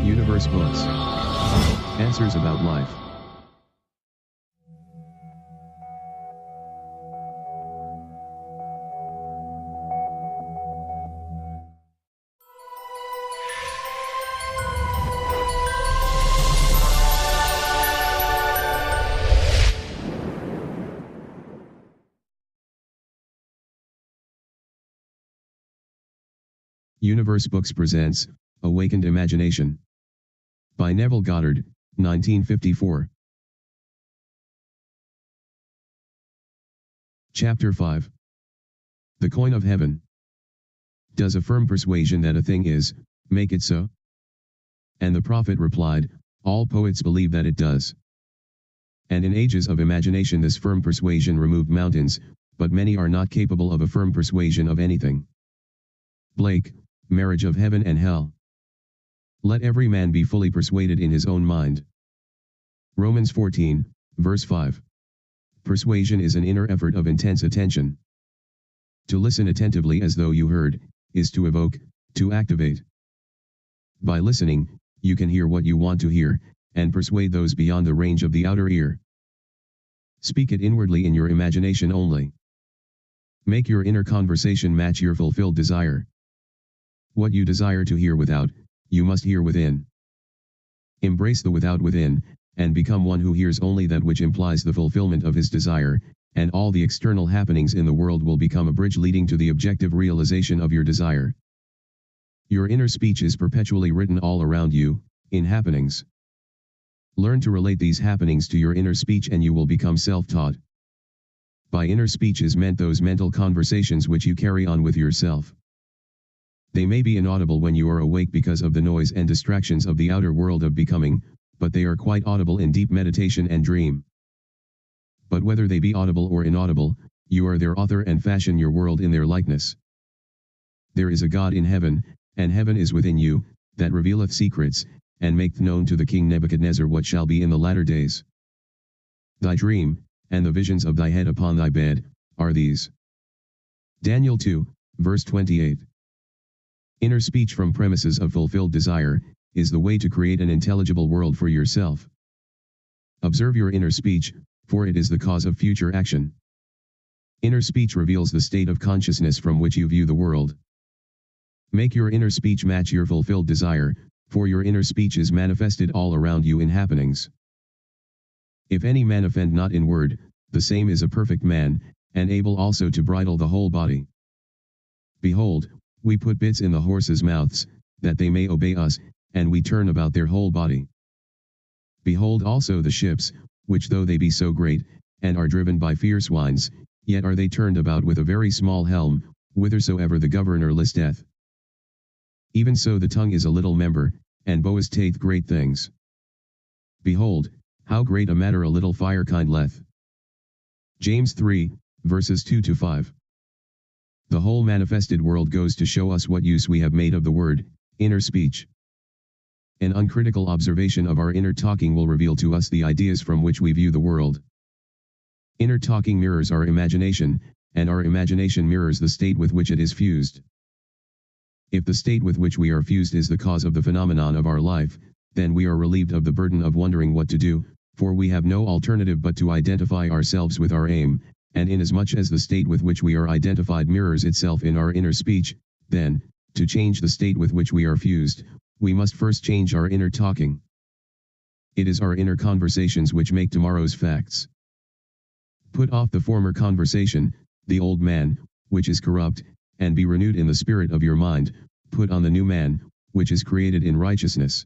Universe Books. Answers about life. Universe Books presents Awakened Imagination by Neville Goddard, 1954. Chapter 5. The Coin of Heaven. Does a firm persuasion that a thing is, make it so? And the prophet replied, all poets believe that it does. And in ages of imagination this firm persuasion removed mountains, but many are not capable of a firm persuasion of anything. Blake, Marriage of Heaven and Hell. Let every man be fully persuaded in his own mind. Romans 14, verse 5. Persuasion is an inner effort of intense attention. To listen attentively as though you heard, is to evoke, to activate. By listening, you can hear what you want to hear, and persuade those beyond the range of the outer ear. Speak it inwardly in your imagination only. Make your inner conversation match your fulfilled desire. What you desire to hear without, you must hear within. Embrace the without within, and become one who hears only that which implies the fulfillment of his desire, and all the external happenings in the world will become a bridge leading to the objective realization of your desire. Your inner speech is perpetually written all around you, in happenings. Learn to relate these happenings to your inner speech and you will become self-taught. By inner speech is meant those mental conversations which you carry on with yourself. They may be inaudible when you are awake because of the noise and distractions of the outer world of becoming, but they are quite audible in deep meditation and dream. But whether they be audible or inaudible, you are their author and fashion your world in their likeness. There is a God in heaven, and heaven is within you, that revealeth secrets, and maketh known to the king Nebuchadnezzar what shall be in the latter days. Thy dream, and the visions of thy head upon thy bed, are these. Daniel 2, verse 28. Inner speech from premises of fulfilled desire, is the way to create an intelligible world for yourself. Observe your inner speech, for it is the cause of future action. Inner speech reveals the state of consciousness from which you view the world. Make your inner speech match your fulfilled desire, for your inner speech is manifested all around you in happenings. If any man offend not in word, the same is a perfect man, and able also to bridle the whole body. Behold, we put bits in the horses' mouths, that they may obey us, and we turn about their whole body. Behold also the ships, which though they be so great, and are driven by fierce winds, yet are they turned about with a very small helm, whithersoever the governor listeth. Even so the tongue is a little member, and boasteth great things. Behold, how great a matter a little fire kindleth. James 3, verses 2-5. The whole manifested world goes to show us what use we have made of the word, inner speech. An uncritical observation of our inner talking will reveal to us the ideas from which we view the world. Inner talking mirrors our imagination, and our imagination mirrors the state with which it is fused. If the state with which we are fused is the cause of the phenomenon of our life, then we are relieved of the burden of wondering what to do, for we have no alternative but to identify ourselves with our aim, and inasmuch as the state with which we are identified mirrors itself in our inner speech, then, to change the state with which we are fused, we must first change our inner talking. It is our inner conversations which make tomorrow's facts. Put off the former conversation, the old man, which is corrupt, and be renewed in the spirit of your mind, put on the new man, which is created in righteousness.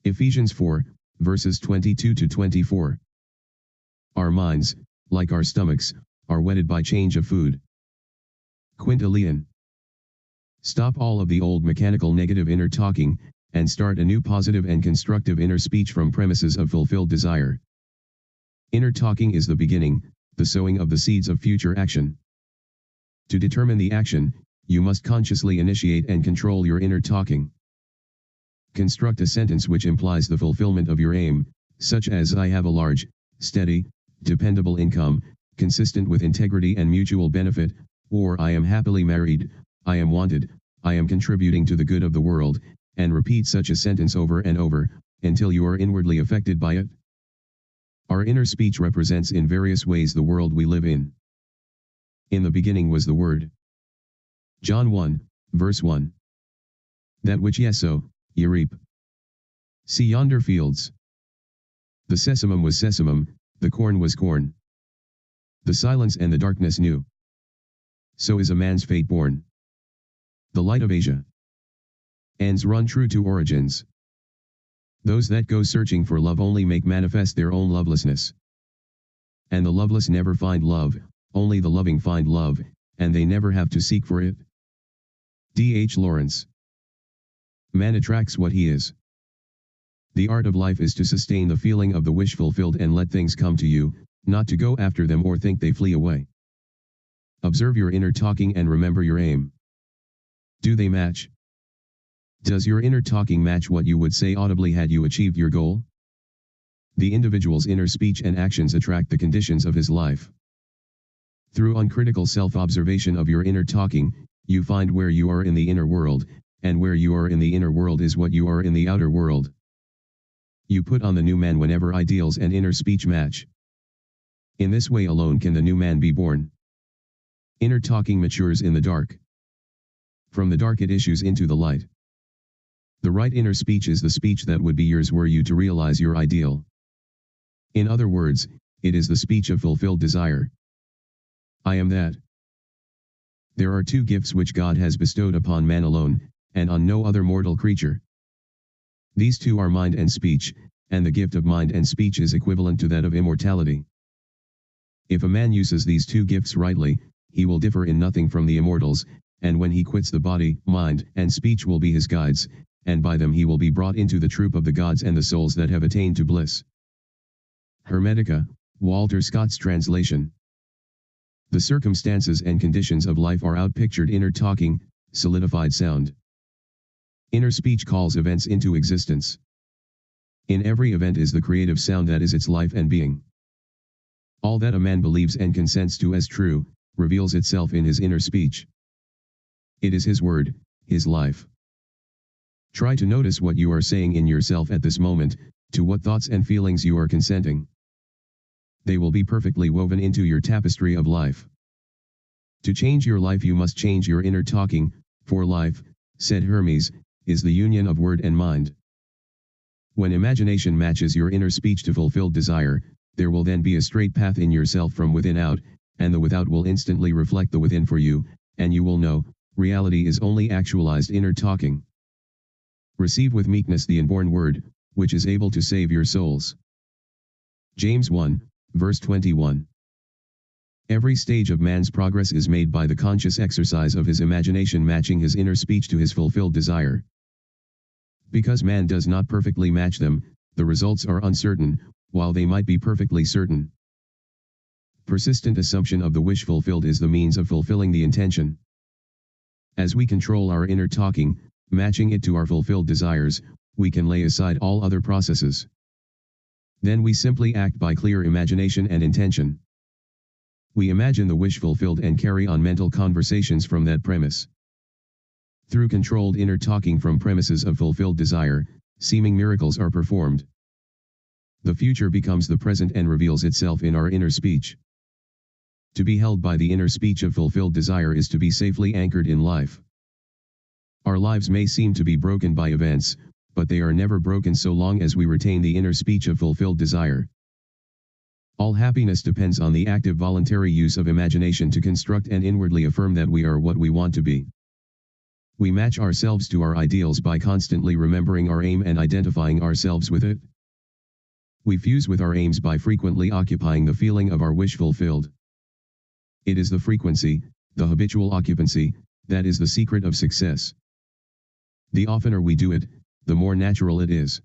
Ephesians 4, verses 22-24. Our minds, like our stomachs, are whetted by change of food. Quintilian. Stop all of the old mechanical negative inner talking, and start a new positive and constructive inner speech from premises of fulfilled desire. Inner talking is the beginning, the sowing of the seeds of future action. To determine the action, you must consciously initiate and control your inner talking. Construct a sentence which implies the fulfillment of your aim, such as I have a large, steady, dependable income, consistent with integrity and mutual benefit, or I am happily married, I am wanted, I am contributing to the good of the world, and repeat such a sentence over and over, until you are inwardly affected by it. Our inner speech represents in various ways the world we live in. In the beginning was the Word. John 1, verse 1. That which ye sow, ye reap. See yonder fields. The sesamum was sesamum, the corn was corn. The silence and the darkness knew. So is a man's fate born. The light of Asia. Ends run true to origins. Those that go searching for love only make manifest their own lovelessness. And the loveless never find love, only the loving find love, and they never have to seek for it. D. H. Lawrence. Man attracts what he is. The art of life is to sustain the feeling of the wish fulfilled and let things come to you, not to go after them or think they flee away. Observe your inner talking and remember your aim. Do they match? Does your inner talking match what you would say audibly had you achieved your goal? The individual's inner speech and actions attract the conditions of his life. Through uncritical self-observation of your inner talking, you find where you are in the inner world, and where you are in the inner world is what you are in the outer world. You put on the new man whenever ideals and inner speech match. In this way alone can the new man be born. Inner talking matures in the dark. From the dark it issues into the light. The right inner speech is the speech that would be yours were you to realize your ideal. In other words, it is the speech of fulfilled desire. I am that. There are two gifts which God has bestowed upon man alone, and on no other mortal creature. These two are mind and speech, and the gift of mind and speech is equivalent to that of immortality. If a man uses these two gifts rightly, he will differ in nothing from the immortals, and when he quits the body, mind and speech will be his guides, and by them he will be brought into the troop of the gods and the souls that have attained to bliss. Hermetica, Walter Scott's translation. The circumstances and conditions of life are outpictured inner talking, solidified sound. Inner speech calls events into existence. In every event is the creative sound that is its life and being. All that a man believes and consents to as true, reveals itself in his inner speech. It is his word, his life. Try to notice what you are saying in yourself at this moment, to what thoughts and feelings you are consenting. They will be perfectly woven into your tapestry of life. To change your life you must change your inner talking, for life, said Hermes, is the union of word and mind. When imagination matches your inner speech to fulfilled desire, there will then be a straight path in yourself from within out, and the without will instantly reflect the within for you, and you will know, reality is only actualized inner talking. Receive with meekness the inborn word, which is able to save your souls. James 1, verse 21. Every stage of man's progress is made by the conscious exercise of his imagination matching his inner speech to his fulfilled desire. Because man does not perfectly match them, the results are uncertain, while they might be perfectly certain. Persistent assumption of the wish fulfilled is the means of fulfilling the intention. As we control our inner talking, matching it to our fulfilled desires, we can lay aside all other processes. Then we simply act by clear imagination and intention. We imagine the wish fulfilled and carry on mental conversations from that premise. Through controlled inner talking from premises of fulfilled desire, seeming miracles are performed. The future becomes the present and reveals itself in our inner speech. To be held by the inner speech of fulfilled desire is to be safely anchored in life. Our lives may seem to be broken by events, but they are never broken so long as we retain the inner speech of fulfilled desire. All happiness depends on the active voluntary use of imagination to construct and inwardly affirm that we are what we want to be. We match ourselves to our ideals by constantly remembering our aim and identifying ourselves with it. We fuse with our aims by frequently occupying the feeling of our wish fulfilled. It is the frequency, the habitual occupancy, that is the secret of success. The oftener we do it, the more natural it is.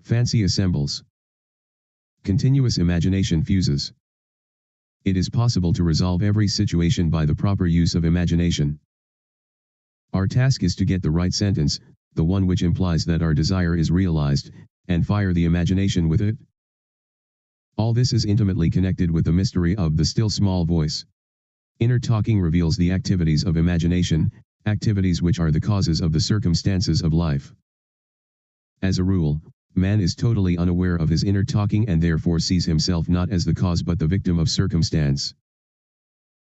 Fancy assembles. Continuous imagination fuses. It is possible to resolve every situation by the proper use of imagination. Our task is to get the right sentence, the one which implies that our desire is realized, and fire the imagination with it. All this is intimately connected with the mystery of the still small voice. Inner talking reveals the activities of imagination, activities which are the causes of the circumstances of life. As a rule, man is totally unaware of his inner talking and therefore sees himself not as the cause but the victim of circumstance.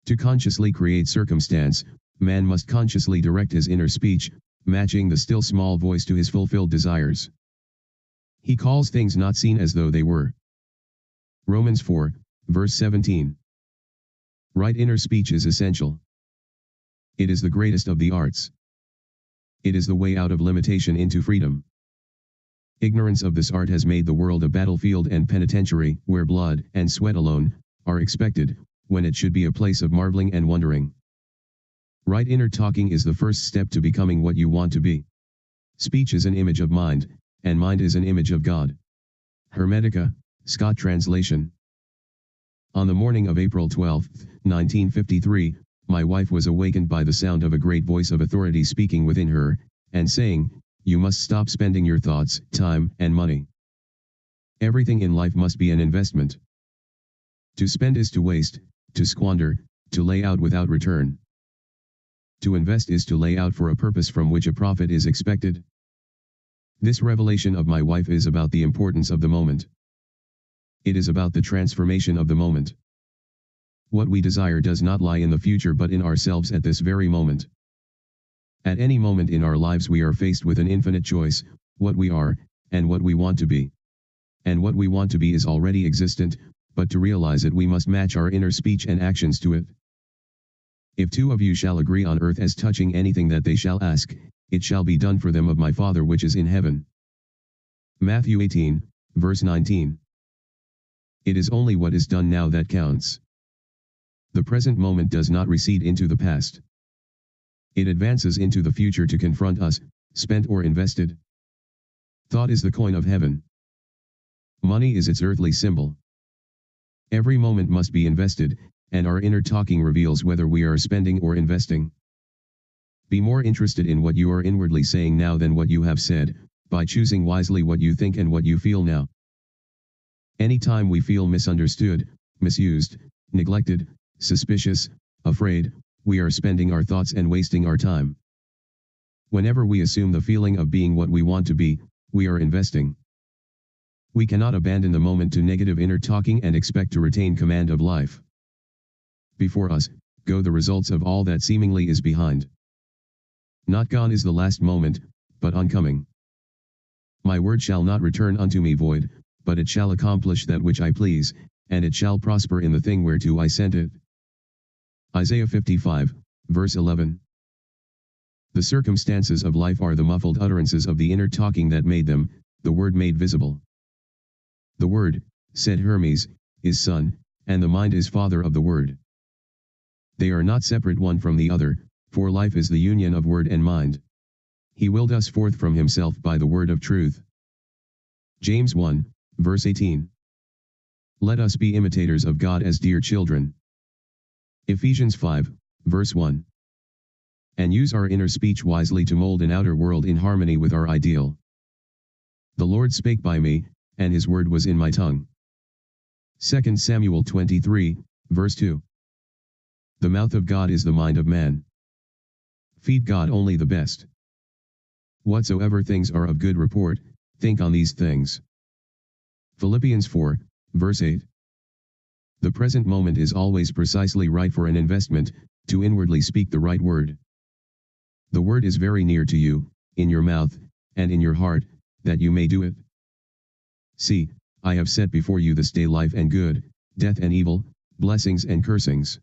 To consciously create circumstance, man must consciously direct his inner speech, matching the still small voice to his fulfilled desires. He calls things not seen as though they were. Romans 4, verse 17. Right inner speech is essential. It is the greatest of the arts. It is the way out of limitation into freedom. Ignorance of this art has made the world a battlefield and penitentiary, where blood and sweat alone are expected, when it should be a place of marveling and wondering. Right inner talking is the first step to becoming what you want to be. Speech is an image of mind, and mind is an image of God. Hermetica, Scott translation. On the morning of April 12, 1953, my wife was awakened by the sound of a great voice of authority speaking within her, and saying, "You must stop spending your thoughts, time, and money. Everything in life must be an investment. To spend is to waste, to squander, to lay out without return. To invest is to lay out for a purpose from which a profit is expected." This revelation of my wife is about the importance of the moment. It is about the transformation of the moment. What we desire does not lie in the future but in ourselves at this very moment. At any moment in our lives we are faced with an infinite choice, what we are, and what we want to be. And what we want to be is already existent, but to realize it we must match our inner speech and actions to it. If two of you shall agree on earth as touching anything that they shall ask, it shall be done for them of my Father which is in heaven. Matthew 18, verse 19. It is only what is done now that counts. The present moment does not recede into the past. It advances into the future to confront us, spent or invested. Thought is the coin of heaven. Money is its earthly symbol. Every moment must be invested, and our inner talking reveals whether we are spending or investing. Be more interested in what you are inwardly saying now than what you have said, by choosing wisely what you think and what you feel now. Anytime we feel misunderstood, misused, neglected, suspicious, afraid, we are spending our thoughts and wasting our time. Whenever we assume the feeling of being what we want to be, we are investing. We cannot abandon the moment to negative inner talking and expect to retain command of life. Before us, go the results of all that seemingly is behind. Not gone is the last moment, but oncoming. My word shall not return unto me void, but it shall accomplish that which I please, and it shall prosper in the thing whereto I sent it. Isaiah 55, verse 11. The circumstances of life are the muffled utterances of the inner talking that made them, the Word made visible. The Word, said Hermes, is Son, and the mind is Father of the Word. They are not separate one from the other, for life is the union of word and mind. He willed us forth from himself by the word of truth. James 1, verse 18. Let us be imitators of God as dear children. Ephesians 5, verse 1. And use our inner speech wisely to mold an outer world in harmony with our ideal. The Lord spake by me, and his word was in my tongue. 2 Samuel 23, verse 2. The mouth of God is the mind of man. Feed God only the best. Whatsoever things are of good report, think on these things. Philippians 4, verse 8. The present moment is always precisely right for an investment, to inwardly speak the right word. The word is very near to you, in your mouth, and in your heart, that you may do it. See, I have set before you this day life and good, death and evil, blessings and cursings.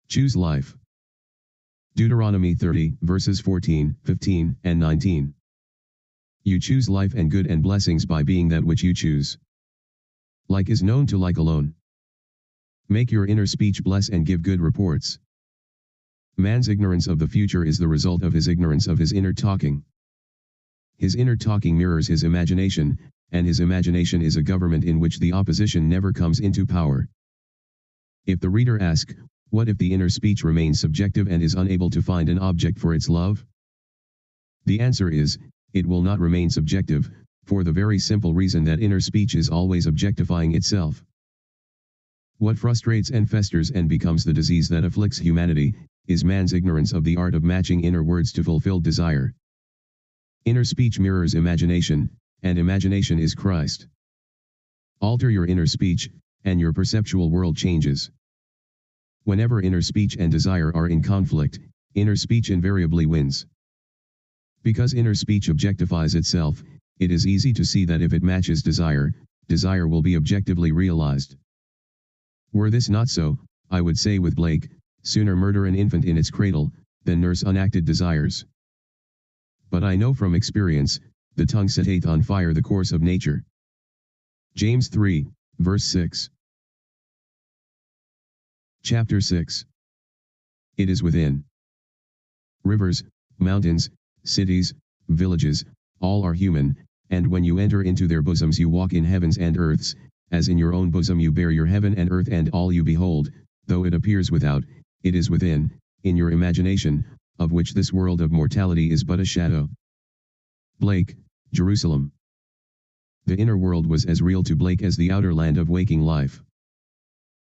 Choose life. Deuteronomy 30, verses 14, 15, and 19. You choose life and good and blessings by being that which you choose. Like is known to like alone. Make your inner speech bless and give good reports. Man's ignorance of the future is the result of his ignorance of his inner talking. His inner talking mirrors his imagination, and his imagination is a government in which the opposition never comes into power. If the reader asks, what if the inner speech remains subjective and is unable to find an object for its love? The answer is, it will not remain subjective, for the very simple reason that inner speech is always objectifying itself. What frustrates and festers and becomes the disease that afflicts humanity, is man's ignorance of the art of matching inner words to fulfilled desire. Inner speech mirrors imagination, and imagination is Christ. Alter your inner speech, and your perceptual world changes. Whenever inner speech and desire are in conflict, inner speech invariably wins. Because inner speech objectifies itself, it is easy to see that if it matches desire, desire will be objectively realized. Were this not so, I would say with Blake, sooner murder an infant in its cradle, than nurse unacted desires. But I know from experience, the tongue setteth on fire the course of nature. James 3, verse 6. Chapter 6. It is within. Rivers, mountains, cities, villages, all are human, and when you enter into their bosoms you walk in heavens and earths, as in your own bosom you bear your heaven and earth and all you behold, though it appears without, it is within, in your imagination, of which this world of mortality is but a shadow. Blake, Jerusalem. The inner world was as real to Blake as the outer land of waking life.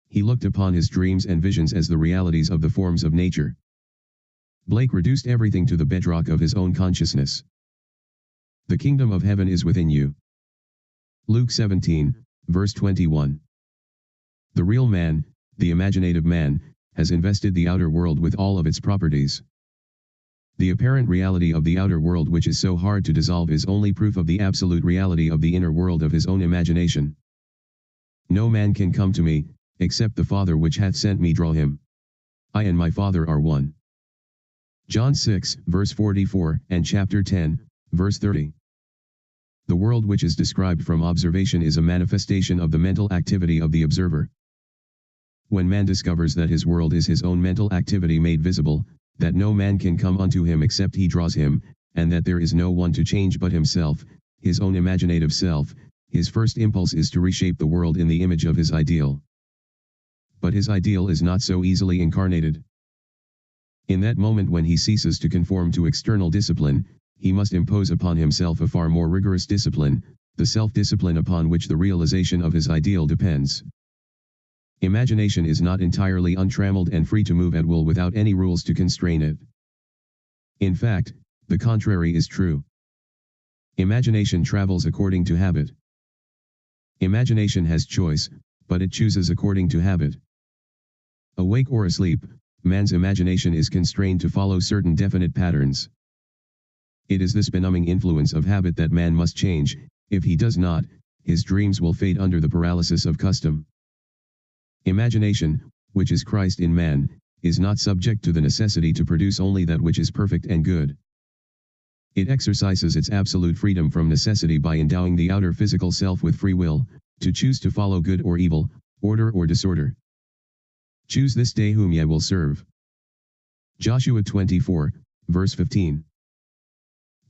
He looked upon his dreams and visions as the realities of the forms of nature. Blake reduced everything to the bedrock of his own consciousness. The kingdom of heaven is within you. Luke 17, verse 21. The real man, the imaginative man, has invested the outer world with all of its properties. The apparent reality of the outer world which is so hard to dissolve is only proof of the absolute reality of the inner world of his own imagination. No man can come to me, except the Father which hath sent me draw him. I and my Father are one. John 6, verse 44, and chapter 10, verse 30. The world which is described from observation is a manifestation of the mental activity of the observer. When man discovers that his world is his own mental activity made visible, that no man can come unto him except he draws him, and that there is no one to change but himself, his own imaginative self, his first impulse is to reshape the world in the image of his ideal. But his ideal is not so easily incarnated. In that moment when he ceases to conform to external discipline, he must impose upon himself a far more rigorous discipline, the self-discipline upon which the realization of his ideal depends. Imagination is not entirely untrammeled and free to move at will without any rules to constrain it. In fact, the contrary is true. Imagination travels according to habit. Imagination has choice, but it chooses according to habit. Awake or asleep, man's imagination is constrained to follow certain definite patterns. It is this benumbing influence of habit that man must change. If he does not, his dreams will fade under the paralysis of custom. Imagination, which is Christ in man, is not subject to the necessity to produce only that which is perfect and good. It exercises its absolute freedom from necessity by endowing the outer physical self with free will, to choose to follow good or evil, order or disorder. Choose this day whom ye will serve. Joshua 24, verse 15.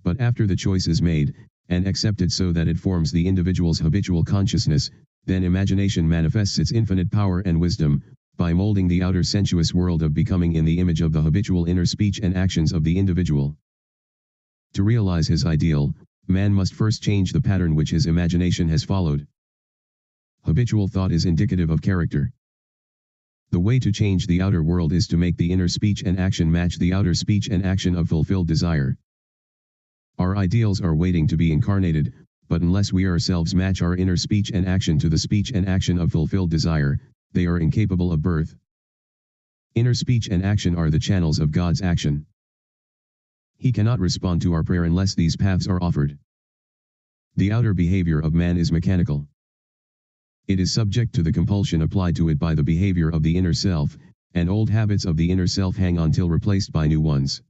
But after the choice is made, and accepted so that it forms the individual's habitual consciousness, then imagination manifests its infinite power and wisdom, by molding the outer sensuous world of becoming in the image of the habitual inner speech and actions of the individual. To realize his ideal, man must first change the pattern which his imagination has followed. Habitual thought is indicative of character. The way to change the outer world is to make the inner speech and action match the outer speech and action of fulfilled desire. Our ideals are waiting to be incarnated, but unless we ourselves match our inner speech and action to the speech and action of fulfilled desire, they are incapable of birth. Inner speech and action are the channels of God's action. He cannot respond to our prayer unless these paths are offered. The outer behavior of man is mechanical. It is subject to the compulsion applied to it by the behavior of the inner self, and old habits of the inner self hang on till replaced by new ones.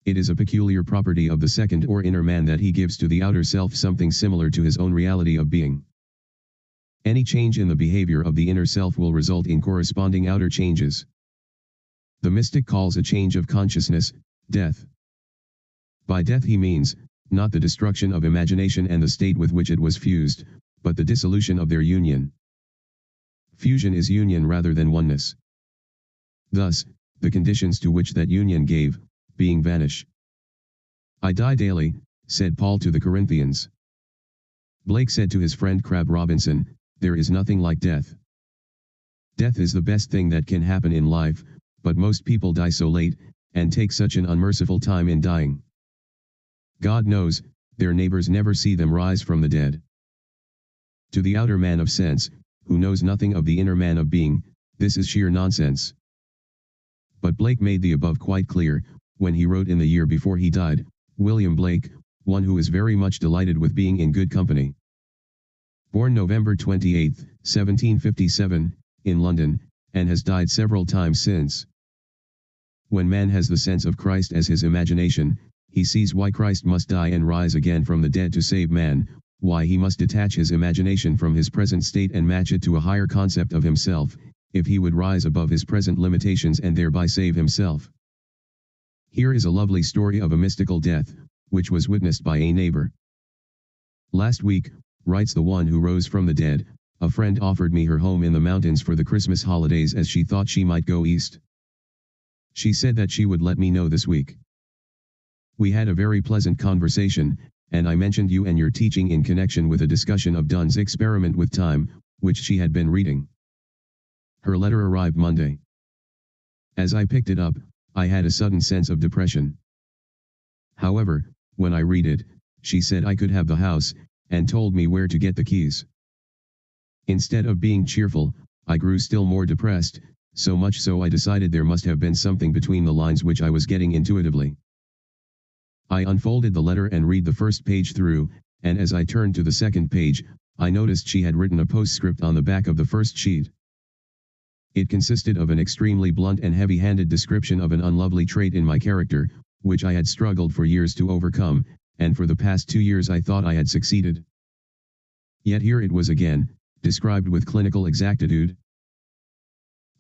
It is a peculiar property of the second or inner man that he gives to the outer self something similar to his own reality of being. Any change in the behavior of the inner self will result in corresponding outer changes. The mystic calls a change of consciousness, death. By death he means, not the destruction of imagination and the state with which it was fused, but the dissolution of their union. Fusion is union rather than oneness. Thus, the conditions to which that union gave, being vanish. I die daily, said Paul to the Corinthians. Blake said to his friend Crabb Robinson, there is nothing like death. Death is the best thing that can happen in life, but most people die so late, and take such an unmerciful time in dying. God knows, their neighbors never see them rise from the dead. To the outer man of sense, who knows nothing of the inner man of being, this is sheer nonsense. But Blake made the above quite clear, when he wrote in the year before he died, William Blake, one who is very much delighted with being in good company. Born November 28, 1757, in London, and has died several times since. When man has the sense of Christ as his imagination, he sees why Christ must die and rise again from the dead to save man, why he must detach his imagination from his present state and match it to a higher concept of himself, if he would rise above his present limitations and thereby save himself. Here is a lovely story of a mystical death, which was witnessed by a neighbor. Last week, writes the one who rose from the dead, a friend offered me her home in the mountains for the Christmas holidays as she thought she might go east. She said that she would let me know this week. We had a very pleasant conversation, and I mentioned you and your teaching in connection with a discussion of Dunn's experiment with time, which she had been reading. Her letter arrived Monday. As I picked it up, I had a sudden sense of depression. However, when I read it, she said I could have the house, and told me where to get the keys. Instead of being cheerful, I grew still more depressed, so much so I decided there must have been something between the lines which I was getting intuitively. I unfolded the letter and read the first page through, and as I turned to the second page, I noticed she had written a postscript on the back of the first sheet. It consisted of an extremely blunt and heavy-handed description of an unlovely trait in my character, which I had struggled for years to overcome, and for the past 2 years I thought I had succeeded. Yet here it was again, described with clinical exactitude.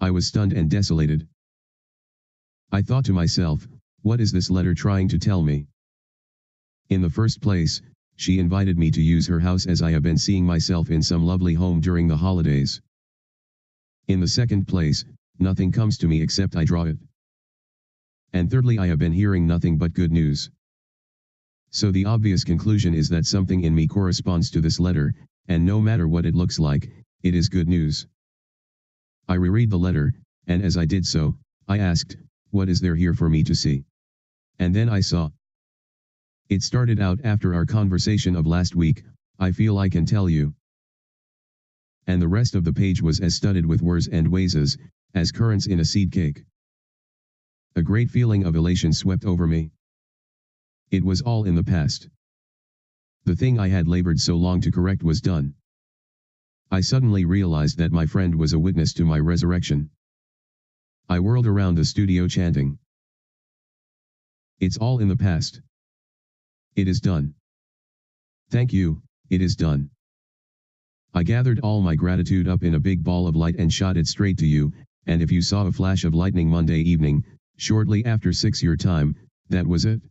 I was stunned and desolated. I thought to myself, what is this letter trying to tell me? In the first place, she invited me to use her house as I have been seeing myself in some lovely home during the holidays. In the second place, nothing comes to me except I draw it. And thirdly, I have been hearing nothing but good news. So the obvious conclusion is that something in me corresponds to this letter, and no matter what it looks like, it is good news. I reread the letter, and as I did so, I asked, what is there here for me to see? And then I saw. It started out after our conversation of last week, I feel I can tell you. And the rest of the page was as studded with words and ways as currants in a seed cake. A great feeling of elation swept over me. It was all in the past. The thing I had labored so long to correct was done. I suddenly realized that my friend was a witness to my resurrection. I whirled around the studio chanting. It's all in the past. It is done. Thank you, it is done. I gathered all my gratitude up in a big ball of light and shot it straight to you, and if you saw a flash of lightning Monday evening, shortly after 6 your time, that was it.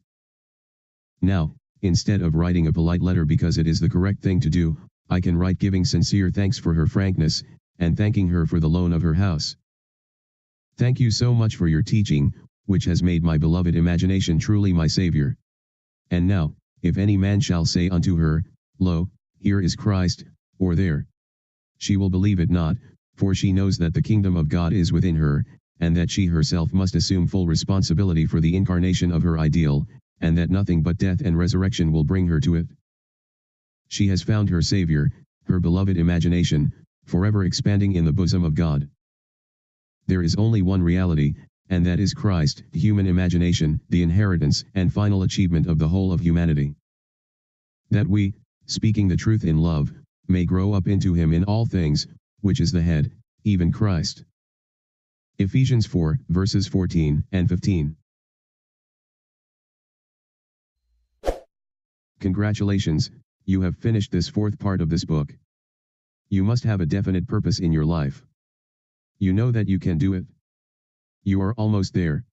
Now, instead of writing a polite letter because it is the correct thing to do, I can write giving sincere thanks for her frankness, and thanking her for the loan of her house. Thank you so much for your teaching, which has made my beloved imagination truly my Savior. And now, if any man shall say unto her, Lo, here is Christ, or there, she will believe it not, for she knows that the kingdom of God is within her, and that she herself must assume full responsibility for the incarnation of her ideal, and that nothing but death and resurrection will bring her to it. She has found her Savior, her beloved imagination, forever expanding in the bosom of God. There is only one reality, and that is Christ, the human imagination, the inheritance and final achievement of the whole of humanity. That we, speaking the truth in love, may grow up into him in all things, which is the head, even Christ. Ephesians 4, verses 14 and 15. Congratulations, you have finished this fourth part of this book. You must have a definite purpose in your life. You know that you can do it. You are almost there.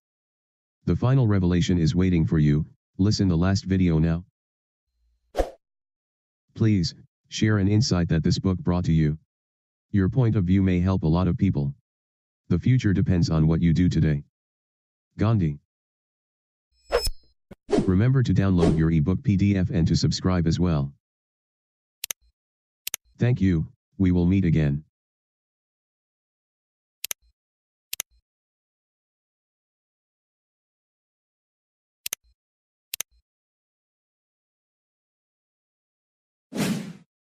The final revelation is waiting for you. Listen the last video now. Please, share an insight that this book brought to you. Your point of view may help a lot of people. The future depends on what you do today. Gandhi. Remember to download your ebook PDF and to subscribe as well. Thank you, we will meet again.